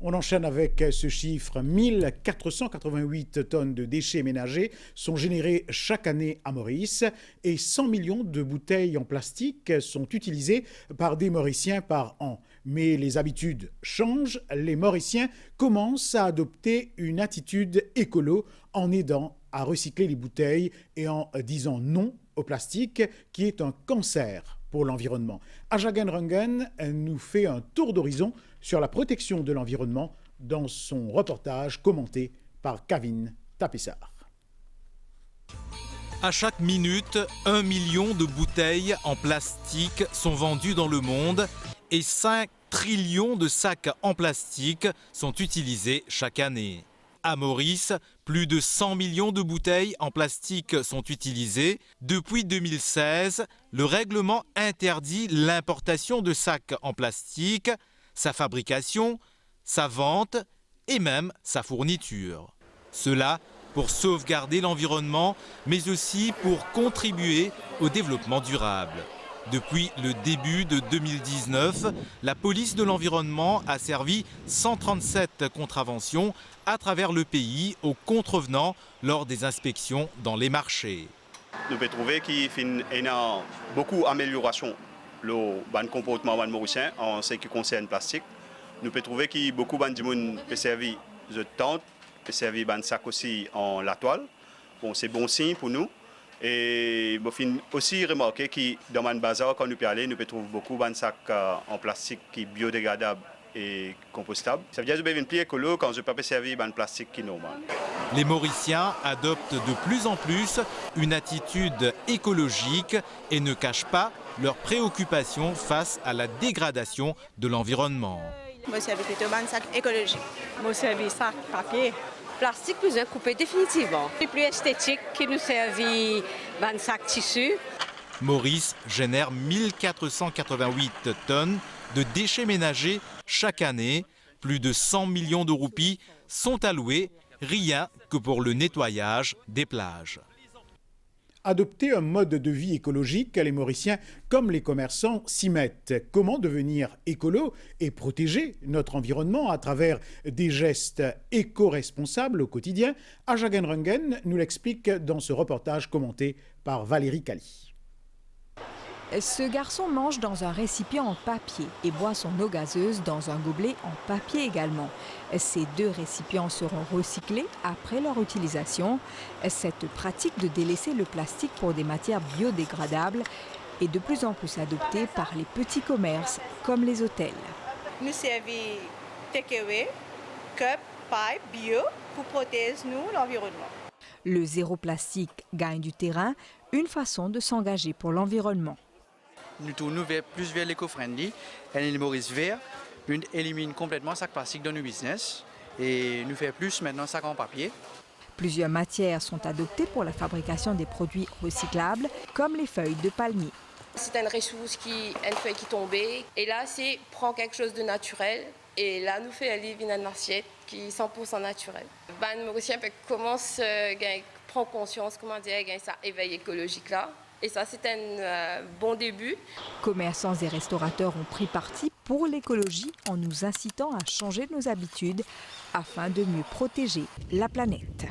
On enchaîne avec ce chiffre. 1488 tonnes de déchets ménagers sont générées chaque année à Maurice et 100 millions de bouteilles en plastique sont utilisées par des Mauriciens par an. Mais les habitudes changent. Les Mauriciens commencent à adopter une attitude écolo en aidant à recycler les bouteilles et en disant non au plastique qui est un cancer pour l'environnement. Ajagan Rungen nous fait un tour d'horizon sur la protection de l'environnement dans son reportage commenté par Kavin Tapissar. À chaque minute, 1 million de bouteilles en plastique sont vendues dans le monde et 5 trillions de sacs en plastique sont utilisés chaque année. À Maurice, plus de 100 millions de bouteilles en plastique sont utilisées. Depuis 2016, le règlement interdit l'importation de sacs en plastique, sa fabrication, sa vente et même sa fourniture. Cela pour sauvegarder l'environnement, mais aussi pour contribuer au développement durable. Depuis le début de 2019, la police de l'environnement a servi 137 contraventions à travers le pays aux contrevenants lors des inspections dans les marchés. Nous pouvons trouver qu'il y a beaucoup d'améliorations le comportement mauricien en ce qui concerne le plastique. Nous pouvons trouver que beaucoup de gens peuvent servir de tente, peuvent servir de sac aussi en la toile. Bon, c'est bon signe pour nous. Et il faut aussi remarquer que dans le bazar, quand nous pouvons aller, nous pouvons trouver beaucoup de sacs en plastique qui sont biodégradables et compostables. Ça veut dire que je vais plus écolo quand je ne peux pas servir de plastique qui est normal. Les Mauriciens adoptent de plus en plus une attitude écologique et ne cachent pas leurs préoccupations face à la dégradation de l'environnement. Moi, c'est plutôt un sac écologique. Moi, c'est un sac papier. Plastique plus un coupé définitivement. C'est plus esthétique qui nous servit d'un sac tissu. Maurice génère 1488 tonnes de déchets ménagers chaque année. Plus de 100 millions de roupies sont alloués rien que pour le nettoyage des plages. Adopter un mode de vie écologique, les Mauriciens comme les commerçants s'y mettent. Comment devenir écolo et protéger notre environnement à travers des gestes éco-responsables au quotidien? Ajagan Rungen nous l'explique dans ce reportage commenté par Valérie Cali. Ce garçon mange dans un récipient en papier et boit son eau gazeuse dans un gobelet en papier également. Ces deux récipients seront recyclés après leur utilisation. Cette pratique de délaisser le plastique pour des matières biodégradables est de plus en plus adoptée par les petits commerces comme les hôtels. Nous servons takeaway, cup, pipe, bio pour protéger l'environnement. Le zéro plastique gagne du terrain, une façon de s'engager pour l'environnement. Nous tournons plus vers l'éco-friendly. Les Maurice vert, nous éliminons complètement le sac plastique dans nos business et nous faisons plus maintenant sac en papier. Plusieurs matières sont adoptées pour la fabrication des produits recyclables, comme les feuilles de palmier. C'est une ressource une feuille qui tombait. Et là, c'est prendre quelque chose de naturel. Et là, nous fait aller dans une assiette qui est 100% naturelle. Les Mauriciens commencent à prendre conscience, ça éveil écologique là. Et ça, c'est un bon début. Commerçants et restaurateurs ont pris parti pour l'écologie en nous incitant à changer nos habitudes afin de mieux protéger la planète.